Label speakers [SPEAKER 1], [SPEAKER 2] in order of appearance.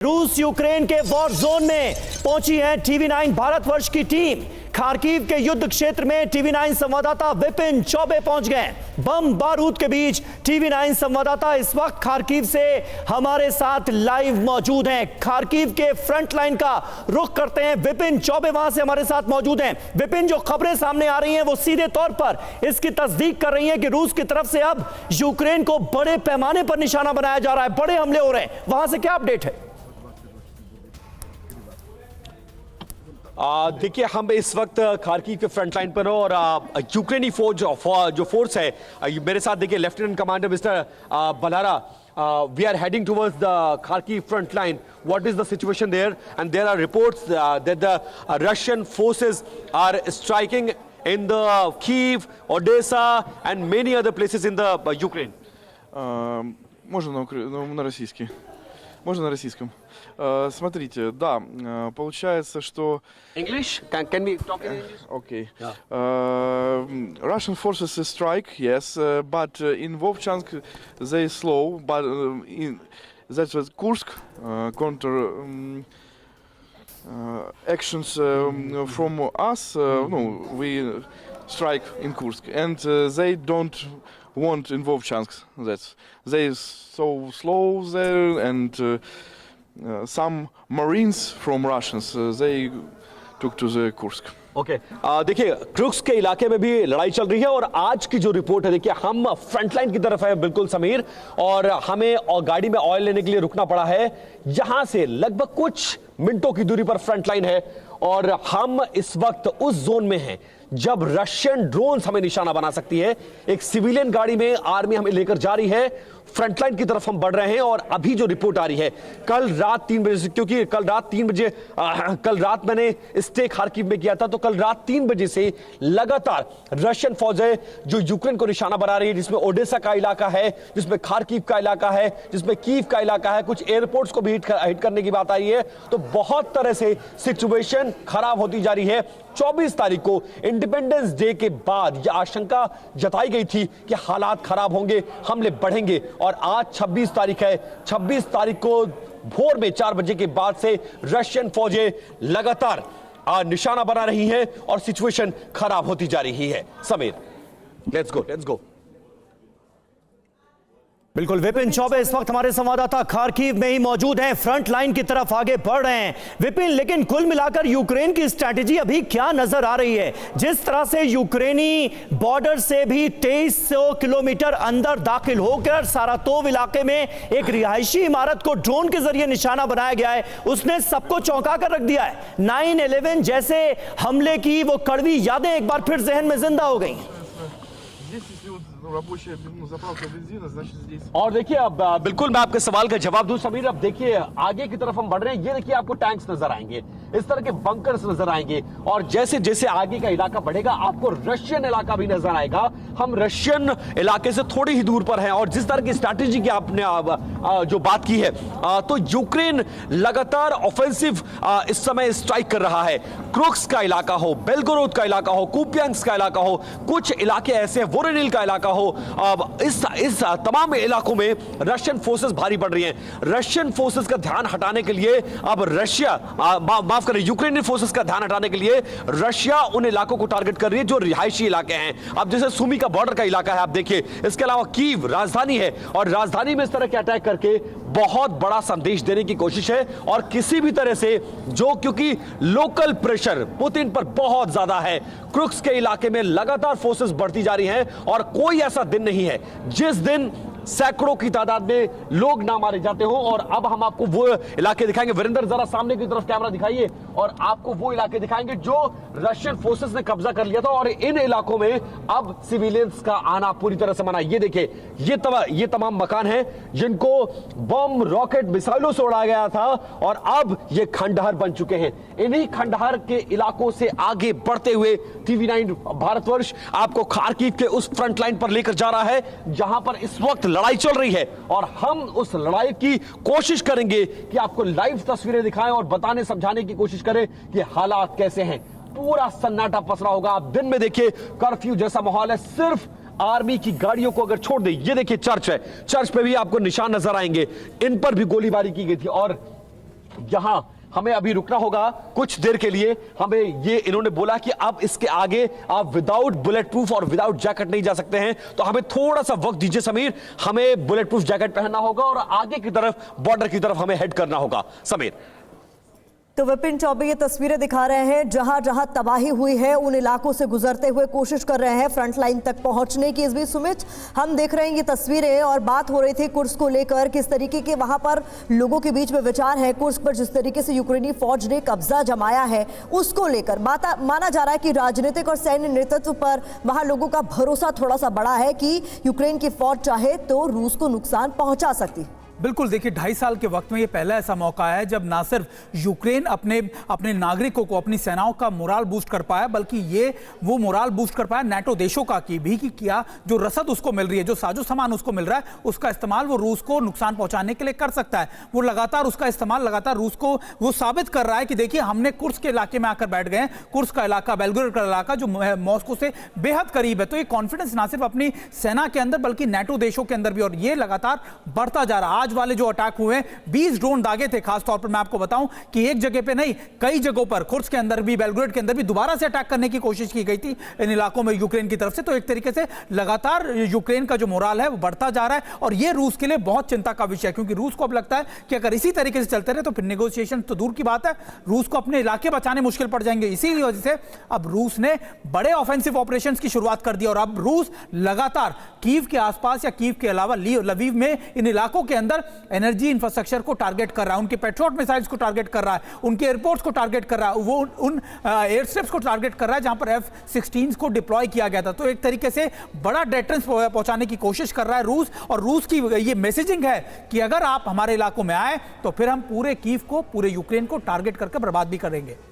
[SPEAKER 1] रूस यूक्रेन के war zone में पहुंची है टीवी9 भारतवर्ष की टीम। खार्किव के युद्ध क्षेत्र में टीवी9 संवाददाता विपिन चौबे पहुंच गए। बम बारूद के बीच टीवी9 संवाददाता इस वक्त खार्किव से हमारे साथ लाइव मौजूद हैं। खार्किव के फ्रंट लाइन का रुख करते हैं। विपिन चौबे वहां से हमारे साथ मौजूद हैं। विपिन, जो खबरें सामने आ रही हैं वो सीधे तौर पर इसकी तस्दीक कर रही हैं कि रूस की तरफ से अब यूक्रेन को बड़े पैमाने पर निशाना बनाया जा रहा है, बड़े हमले हो रहे हैं। वहां से क्या अपडेट है?
[SPEAKER 2] देखिए, हम इस वक्त खार्किव के फ्रंट लाइन पर हो और यूक्रेनी फौज जो फोर्स है मेरे साथ, देखिए lieutenant commander mister Balara, we are heading towards the Kharkiv front line. What is the situation there? And there are reports that the Russian forces are striking in the Kyiv, Odessa and many other places in the Ukraine.
[SPEAKER 3] Можно на российский. Можно на российском. Смотрите, да, получается, что...
[SPEAKER 2] English? Can we talk in English?
[SPEAKER 3] Okay.
[SPEAKER 2] Yeah.
[SPEAKER 3] Russian forces strike, yes, but in Vovchansk they slow, but that was Kursk counter actions from us. No, we strike in Kursk, and they don't want in Vovchansk. That's they so slow there, and some Marines from Russians they took to the Kursk.
[SPEAKER 2] Okay, देखिए crooks के इलाके में भी लड़ाई चल रही है और आज की जो रिपोर्ट है, देखिए हम फ्रंट लाइन की तरफ है बिल्कुल समीर, और हमें गाड़ी में ऑयल लेने के लिए रुकना पड़ा है। यहां से लगभग कुछ मिनटों की दूरी पर फ्रंट लाइन है और हम इस वक्त उस जोन में हैं जब रशियन ड्रोन्स हमें निशाना बना सकती है। एक सिविलियन गाड़ी में आर्मी हमें लेकर जा रही है, फ्रंट लाइन की तरफ हम बढ़ रहे हैं। और अभी जो रिपोर्ट आ रही है, कल रात 3 बजे से, क्योंकि कल रात 3 बजे कल रात मैंने स्टे खार्किव में किया था, तो कल रात 3 बजे से लगातार रशियन फौज है जो यूक्रेन को निशाना बना रही है, जिसमें ओडेसा का इलाका है, जिसमें खार्किव का इलाका है, जिसमें कीव का इलाका है, कुछ एयरपोर्ट्स को भी हिट करने की बात आई है। तो बहुत तरह से सिचुएशन खराब होती जा रही है। 24 तारीख को इंडिपेंडेंस डे के बाद यह आशंका जताई गई थी कि हालात खराब होंगे, हमले बढ़ेंगे, और आज 26 तारीख है। 26 तारीख को भोर में 4 बजे के बाद से रशियन फौजें लगातार निशाना बना रही हैं और सिचुएशन खराब होती जा रही है। Sameer, let's go.
[SPEAKER 1] बिल्कुल, विपिन चौबे इस वक्त हमारे संवाददाता खार्किव में ही मौजूद हैं, फ्रंट लाइन की तरफ आगे बढ़ रहे हैं। विपिन, लेकिन कुल मिलाकर यूक्रेन की स्ट्रैटेजी अभी क्या नजर आ रही है? जिस तरह से यूक्रेनी बॉर्डर से भी 2300 किलोमीटर अंदर दाखिल होकर सारातोव इलाके में एक रिहायशी इमारत को ड्रोन के जरिए निशाना बनाया गया है, उसने सबको चौंका कर रख दिया है। 9/11 जैसे हमले की वो कड़वी यादें एक बार फिर जहन में जिंदा हो गई।
[SPEAKER 2] और देखिए, अब बिल्कुल मैं आपके सवाल का जवाब दूं समीर। अब देखिए आगे की तरफ हम बढ़ रहे हैं, ये देखिए आपको टैंक्स नजर आएंगे, इस तरह के बंकर्स नजर आएंगे, और जैसे जैसे आगे का इलाका बढ़ेगा आपको रशियन इलाका भी नजर आएगा। हम रशियन इलाके से थोड़ी ही दूर पर हैं, और जिस तरह की स्ट्रैटेजी की आपने जो बात की है, तो यूक्रेन लगातार ऑफेंसिव इस समय स्ट्राइक कर रहा है। क्रुक्स का इलाका हो, बेलगोरोद का इलाका हो, कुपियांस्क का इलाका हो, कुछ इलाके ऐसे वोरोनिल का इलाका हो, अब इस तमाम इलाकों में रशियन फोर्सेस भारी पड़ रही हैं। रशियन फोर्सेस का ध्यान हटाने के लिए अब माफ करें, यूक्रेनी फोर्सेस का ध्यान हटाने के लिए रशिया उन इलाकों को टारगेट कर रही है जो रिहायशी इलाके हैं। अब जैसे सुमी का बॉर्डर का इलाका है, आप देखिए, इसके अलावा कीव राजधानी है, और राजधानी में इस तरह के अटैक करके बहुत बड़ा संदेश देने की कोशिश है। और किसी भी तरह से क्योंकि लोकल प्रेशर पुतिन पर बहुत ज्यादा है, क्रुक्स के इलाके में लगातार फोर्सेस बढ़ती जा रही हैं, और कोई ऐसा दिन नहीं है जिस दिन सैकड़ों की तादाद में लोग ना मारे जाते हो। और अब हम आपको वो इलाके दिखाएंगे। वीरेंद्र, जरा सामने की तरफ कैमरा दिखाइए, और आपको वो इलाके दिखाएंगे जो रशियन फोर्सेस ने कब्जा कर लिया था, और इन इलाकों में अब सिविलियंस का आना पूरी तरह से मना। ये देखिए, ये तमाम मकान हैं जिनको बम, रॉकेट, मिसाइलों से उड़ाया गया था, और अब ये खंडहर बन चुके हैं। इन्हीं खंडहर के इलाकों से आगे बढ़ते हुए टीवी9 भारतवर्ष आपको खार्किव के उस फ्रंट लाइन पर लेकर जा रहा है जहां पर इस वक्त लड़ाई चल रही है, और हम उस लड़ाई की कोशिश करेंगे कि आपको लाइव तस्वीरें दिखाएं और बताने समझाने की कोशिश करें कि हालात कैसे हैं। पूरा सन्नाटा पसरा होगा। आप दिन में देखिए कर्फ्यू जैसा माहौल है, सिर्फ आर्मी की गाड़ियों को अगर छोड़ दे, ये देखिए चर्च है, चर्च पे भी आपको निशान नजर आएंगे, इन पर भी गोलीबारी की गई थी। और यहां हमें अभी रुकना होगा कुछ देर के लिए। हमें ये इन्होंने बोला कि अब इसके आगे आप विदाउट बुलेट प्रूफ और विदाउट जैकेट नहीं जा सकते हैं, तो हमें थोड़ा सा वक्त दीजिए समीर। हमें बुलेट प्रूफ जैकेट पहनना होगा और आगे की तरफ, बॉर्डर की तरफ हमें हेड करना होगा। समीर।
[SPEAKER 4] तो विपिन चौबे ये तस्वीरें दिखा रहे हैं, जहां जहां तबाही हुई है उन इलाकों से गुजरते हुए कोशिश कर रहे हैं फ्रंट लाइन तक पहुंचने की। इस बीच सुमित, हम देख रहे हैं ये तस्वीरें और बात हो रही थी कुर्स्क को लेकर, किस तरीके के वहां पर लोगों के बीच में विचार है कुर्स्क पर, जिस तरीके से यूक्रेनी फौज ने कब्जा जमाया है उसको लेकर माना जा रहा है कि राजनीतिक और सैन्य नेतृत्व पर वहां लोगों का भरोसा थोड़ा सा बड़ा है कि यूक्रेन की फौज चाहे तो रूस को नुकसान पहुंचा सकती।
[SPEAKER 5] बिल्कुल, देखिए 2.5 साल के वक्त में ये पहला ऐसा मौका है जब ना सिर्फ यूक्रेन अपने नागरिकों को, अपनी सेनाओं का मोराल बूस्ट कर पाया, बल्कि ये वो मोराल बूस्ट कर पाया नाटो देशों का किया जो रसद उसको मिल रही है, जो साजो सामान उसको मिल रहा है, उसका इस्तेमाल वो रूस को नुकसान पहुंचाने के लिए कर सकता है। वो लगातार उसका इस्तेमाल लगातार रूस को वो साबित कर रहा है कि देखिए हमने कुर्स्क के इलाके में आकर बैठ गए। कुर्स्क का इलाका, बेलग्रेड का इलाका जो मॉस्को से बेहद करीब है, तो ये कॉन्फिडेंस ना सिर्फ अपनी सेना के अंदर बल्कि नाटो देशों के अंदर भी, और ये लगातार बढ़ता जा रहा है। आज वाले जो अटैक हुए, 20 ड्रोन दागे थे। खासतौर पर मैं आपको बताऊं कि एक जगह पे नहीं, कई जगहों पर कुर्स्क के अंदर भी, बेलग्रेड के अंदर भी दोबारा से अटैक करने की कोशिश की गई थी इन इलाकों में यूक्रेन की तरफ से। तो एक तरीके से लगातार यूक्रेन का जो मोराल है वो बढ़ता जा रहा है, और ये रूस के लिए बहुत चिंता का विषय है, क्योंकि रूस को अब लगता है कि अगर इसी तरीके से चलते रहे तो फिर नेगोशिएशन तो दूर की बात है, रूस को अपने इलाके बचाने मुश्किल पड़ जाएंगे। इसी वजह से अब रूस ने बड़े ऑफेंसिव ऑपरेशंस की शुरुआत कर दी, और अब रूस लगातार कीव के आसपास या कीव के अलावा लवीव में इन इलाकों के अंदर एनर्जी इंफ्रास्ट्रक्चर को टारगेट कर रहा है, उनके पेट्रोट मिसाइल्स को टारगेट कर रहा है, उनके एयरपोर्ट्स को टारगेट कर रहा है, वो उन एयर स्ट्रिप्स को टारगेट कर रहा है जहां पर F-16 को डिप्लॉय किया गया था। तो एक तरीके से बड़ा डेटरेंस पहुंचाने की कोशिश कर रहा है रूस, और रूस की ये मैसेजिंग है कि अगर आप हमारे इलाकों में आए तो फिर हम पूरे कीव को, पूरे यूक्रेन को टारगेट करके बर्बाद भी करेंगे।